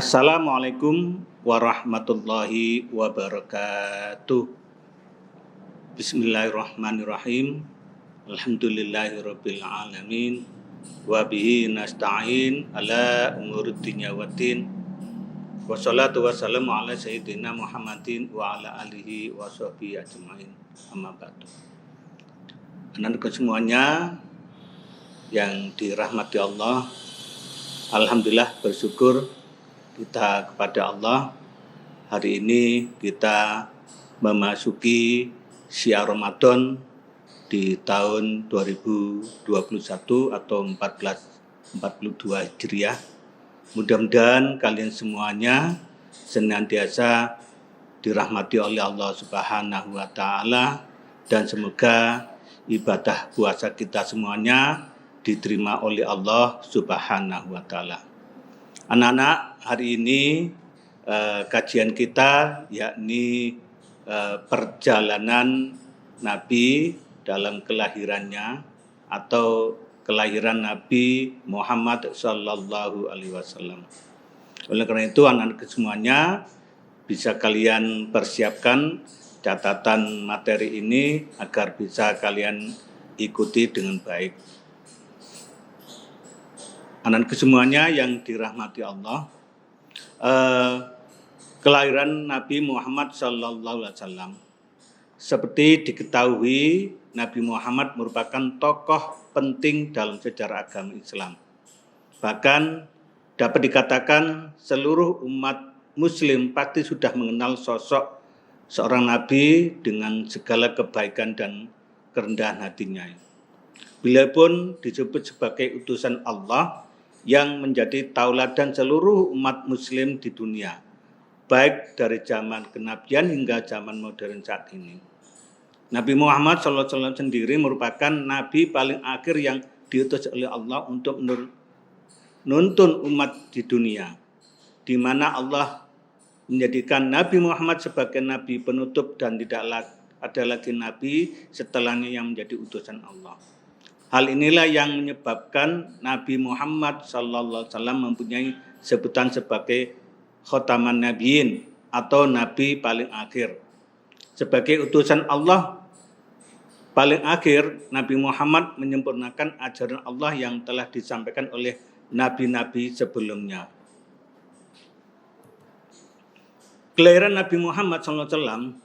Assalamualaikum warahmatullahi wabarakatuh. Bismillahirrahmanirrahim. Alhamdulillahirabbil alamin. Wa bihi nasta'in ala umurid dunya waddin. Wassalatu wassalamu ala sayyidina Muhammadin wa ala alihi wa sahbihi ajmain. Amma ba'du. Anak-anak semuanya yang dirahmati Allah, alhamdulillah bersyukur kita kepada Allah. Hari ini kita memasuki syiar Ramadan di tahun 2021 atau 1442 Hijriah. Mudah-mudahan kalian semuanya senantiasa dirahmati oleh Allah Subhanahu wa taala dan semoga ibadah puasa kita semuanya diterima oleh Allah Subhanahu wa taala. Anak-anak, hari ini kajian kita yakni perjalanan Nabi dalam kelahirannya atau kelahiran Nabi Muhammad sallallahu alaihi wasallam. Oleh karena itu anak-anak semuanya bisa kalian persiapkan catatan materi ini agar bisa kalian ikuti dengan baik. Anak-anak semuanya yang dirahmati Allah, kelahiran Nabi Muhammad sallallahu alaihi wasallam. Seperti diketahui, Nabi Muhammad merupakan tokoh penting dalam sejarah agama Islam. Bahkan dapat dikatakan seluruh umat Muslim pasti sudah mengenal sosok seorang Nabi dengan segala kebaikan dan kerendahan hatinya. Beliau pun disebut sebagai utusan Allah yang menjadi tauladan seluruh umat Muslim di dunia, baik dari zaman kenabian hingga zaman modern saat ini. Nabi Muhammad SAW sendiri merupakan Nabi paling akhir yang diutus oleh Allah untuk menuntun umat di dunia, di mana Allah menjadikan Nabi Muhammad sebagai Nabi penutup dan tidak ada lagi Nabi setelahnya yang menjadi utusan Allah. Hal inilah yang menyebabkan Nabi Muhammad SAW mempunyai sebutan sebagai Khotaman Nabiyyin atau Nabi paling akhir. Sebagai utusan Allah paling akhir, Nabi Muhammad menyempurnakan ajaran Allah yang telah disampaikan oleh nabi-nabi sebelumnya. Kelahiran Nabi Muhammad SAW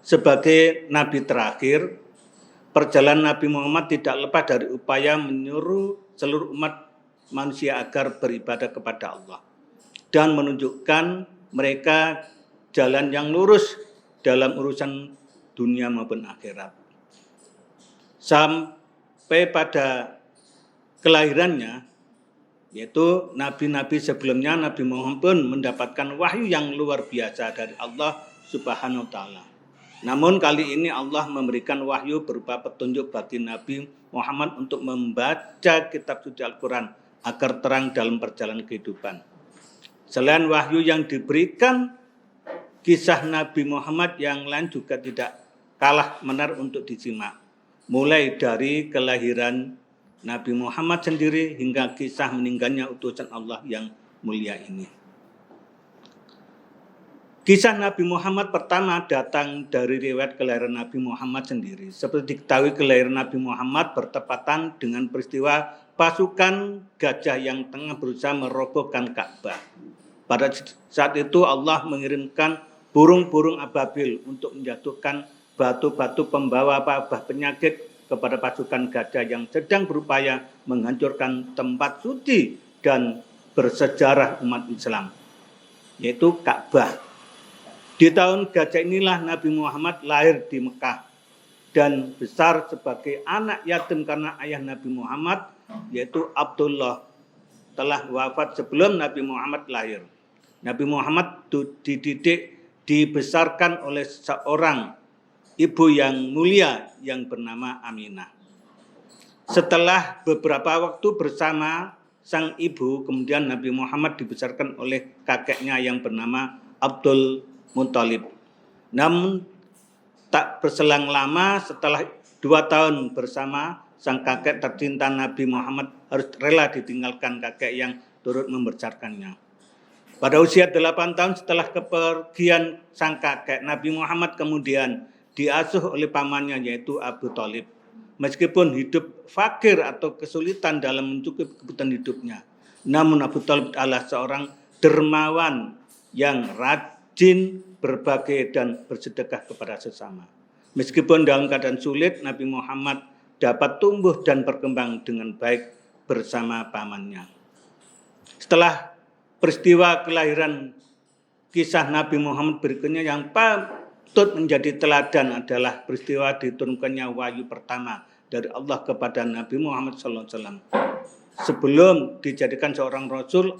sebagai Nabi terakhir, perjalanan Nabi Muhammad tidak lepas dari upaya menyuruh seluruh umat manusia agar beribadah kepada Allah dan menunjukkan mereka jalan yang lurus dalam urusan dunia maupun akhirat. Sampai pada kelahirannya, yaitu nabi-nabi sebelumnya, Nabi Muhammad pun mendapatkan wahyu yang luar biasa dari Allah Subhanahu wa taala. Namun kali ini Allah memberikan wahyu berupa petunjuk bagi Nabi Muhammad untuk membaca kitab suci Al-Quran agar terang dalam perjalanan kehidupan. Selain wahyu yang diberikan, kisah Nabi Muhammad yang lain juga tidak kalah menarik untuk disimak. Mulai dari kelahiran Nabi Muhammad sendiri hingga kisah meninggalnya utusan Allah yang mulia ini. Kisah Nabi Muhammad pertama datang dari riwayat kelahiran Nabi Muhammad sendiri. Seperti diketahui, kelahiran Nabi Muhammad bertepatan dengan peristiwa pasukan gajah yang tengah berusaha merobohkan Ka'bah. Pada saat itu Allah mengirimkan burung-burung ababil untuk menjatuhkan batu-batu pembawa wabah penyakit kepada pasukan gajah yang sedang berupaya menghancurkan tempat suci dan bersejarah umat Islam, yaitu Ka'bah. Di tahun gajah inilah Nabi Muhammad lahir di Mekah dan besar sebagai anak yatim karena ayah Nabi Muhammad, yaitu Abdullah, telah wafat sebelum Nabi Muhammad lahir. Nabi Muhammad dididik, dibesarkan oleh seorang ibu yang mulia yang bernama Aminah. Setelah beberapa waktu bersama sang ibu, kemudian Nabi Muhammad dibesarkan oleh kakeknya yang bernama Abdul Muthalib. Namun tak berselang lama, setelah 2 tahun bersama, sang kakek tercinta Nabi Muhammad harus rela ditinggalkan kakek yang turut membesarkannya. Pada usia 8 tahun setelah kepergian sang kakek, Nabi Muhammad kemudian diasuh oleh pamannya yaitu Abu Thalib. Meskipun hidup fakir atau kesulitan dalam mencukupi kebutuhan hidupnya, namun Abu Thalib adalah seorang dermawan yang rajin berbagi dan bersedekah kepada sesama. Meskipun dalam keadaan sulit, Nabi Muhammad dapat tumbuh dan berkembang dengan baik bersama pamannya. Setelah peristiwa kelahiran kisah Nabi Muhammad berikutnya yang patut menjadi teladan adalah peristiwa diturunkannya wahyu pertama dari Allah kepada Nabi Muhammad SAW. Sebelum dijadikan seorang Rasul,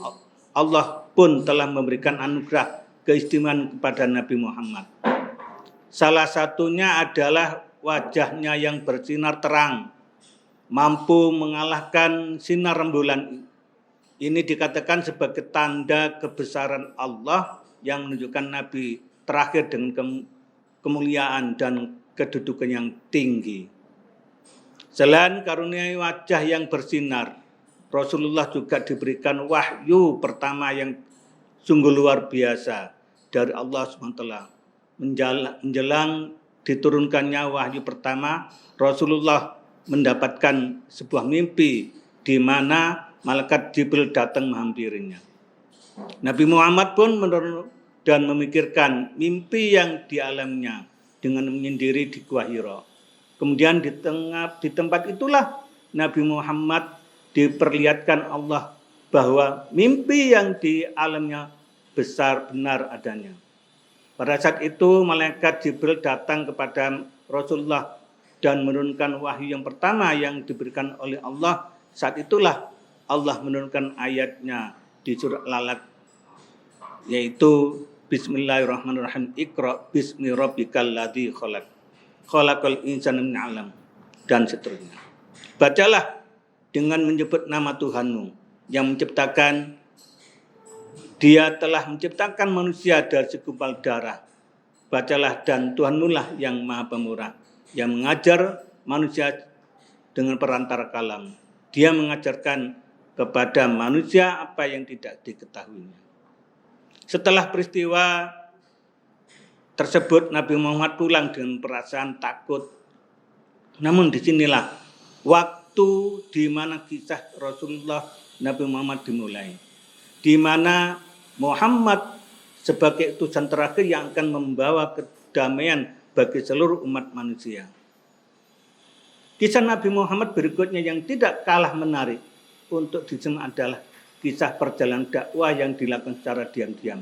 Allah pun telah memberikan anugerah keistimewaan kepada Nabi Muhammad. Salah satunya adalah wajahnya yang bersinar terang, mampu mengalahkan sinar rembulan. Ini dikatakan sebagai tanda kebesaran Allah yang menunjukkan Nabi terakhir dengan kemuliaan dan kedudukan yang tinggi. Selain karunia wajah yang bersinar, Rasulullah juga diberikan wahyu pertama yang sungguh luar biasa dari Allah SWT. Menjelang diturunkannya wahyu pertama, Rasulullah mendapatkan sebuah mimpi di mana malaikat Jibril datang menghampirinya. Nabi Muhammad pun menurut dan memikirkan mimpi yang dialaminya dengan menyendiri di Gua Hira. Kemudian di tempat itulah Nabi Muhammad diperlihatkan Allah bahwa mimpi yang dialaminya benar adanya. Pada saat itu malaikat Jibril datang kepada Rasulullah dan menurunkan wahyu yang pertama yang diberikan oleh Allah. Saat itulah Allah menurunkan ayatnya di surat Lalat, yaitu Bismillahirrahmanirrahim, Iqra bismi rabbikal ladzi khalaq, khalaqal insana min 'alam, dan seterusnya. Bacalah dengan menyebut nama Tuhanmu yang menciptakan. Dia telah menciptakan manusia dari segumpal darah. Bacalah, dan Tuhanmu lah yang Maha Pemurah, yang mengajar manusia dengan perantara kalam. Dia mengajarkan kepada manusia apa yang tidak diketahuinya. Setelah peristiwa tersebut, Nabi Muhammad pulang dengan perasaan takut. Namun disinilah waktu di mana kisah Rasulullah Nabi Muhammad dimulai, di mana Muhammad sebagai utusan terakhir yang akan membawa kedamaian bagi seluruh umat manusia. Kisah Nabi Muhammad berikutnya yang tidak kalah menarik untuk disimak adalah kisah perjalanan dakwah yang dilakukan secara diam-diam.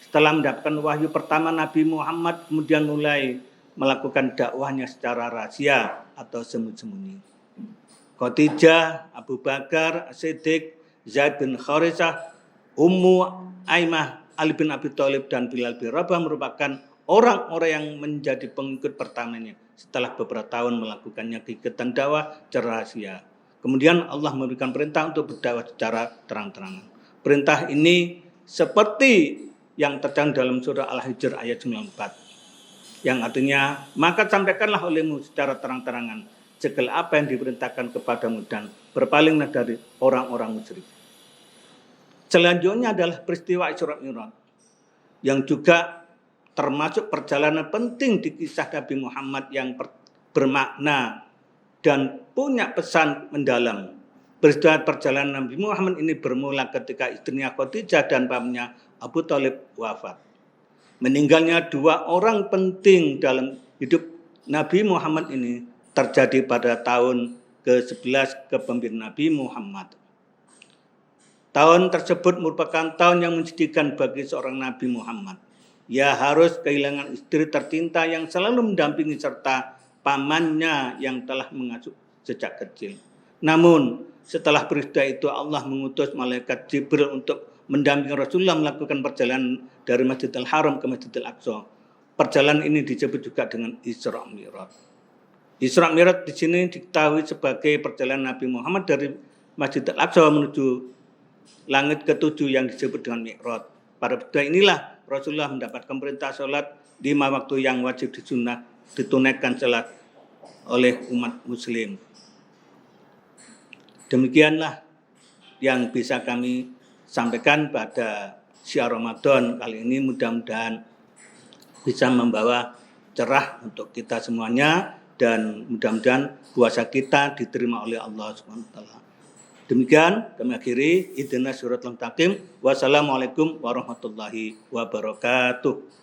Setelah mendapatkan wahyu pertama, Nabi Muhammad kemudian mulai melakukan dakwahnya secara rahasia atau sembunyi-sembunyi. Khadijah, Abu Bakar, Siddiq, Zaid bin Kharisah, Ummu Aimah, Ali bin Abi Thalib, dan Bilal bin Rabah merupakan orang-orang yang menjadi pengikut pertamanya setelah beberapa tahun melakukannya kegiatan dakwah secara rahasia. Kemudian Allah memberikan perintah untuk berdakwah secara terang-terangan. Perintah ini seperti yang tercantum dalam surah Al-Hijr ayat 94. Yang artinya, maka sampaikanlah olehmu secara terang-terangan segala apa yang diperintahkan kepadamu dan berpalinglah dari orang-orang musyrik. Selanjutnya adalah peristiwa Isra Mi'raj yang juga termasuk perjalanan penting di kisah Nabi Muhammad yang bermakna dan punya pesan mendalam. Peristiwa perjalanan Nabi Muhammad ini bermula ketika istrinya Khadijah dan pamannya Abu Thalib wafat. Meninggalnya dua orang penting dalam hidup Nabi Muhammad ini terjadi pada tahun ke-11 kepemimpinan Nabi Muhammad. Tahun tersebut merupakan tahun yang menyedihkan bagi seorang Nabi Muhammad. Ia harus kehilangan istri tercinta yang selalu mendampingi serta pamannya yang telah mengasuh sejak kecil. Namun setelah peristiwa itu Allah mengutus malaikat Jibril untuk mendampingi Rasulullah melakukan perjalanan dari Masjidil Haram ke Masjidil Aqsa. Perjalanan ini disebut juga dengan Isra Mi'raj. Isra Mi'raj di sini diketahui sebagai perjalanan Nabi Muhammad dari Masjidil Aqsa menuju langit ketujuh yang disebut dengan Mi'raj. Pada peristiwa inilah Rasulullah mendapatkan perintah sholat 5 waktu yang wajib ditunaikan sholat oleh umat muslim. Demikianlah yang bisa kami sampaikan pada syiar Ramadan kali ini mudah-mudahan bisa membawa cerah untuk kita semuanya dan mudah-mudahan puasa kita diterima oleh Allah SWT. Demikian kami akhiri. Ihdinas siratal mustaqim. Wassalamualaikum warahmatullahi wabarakatuh.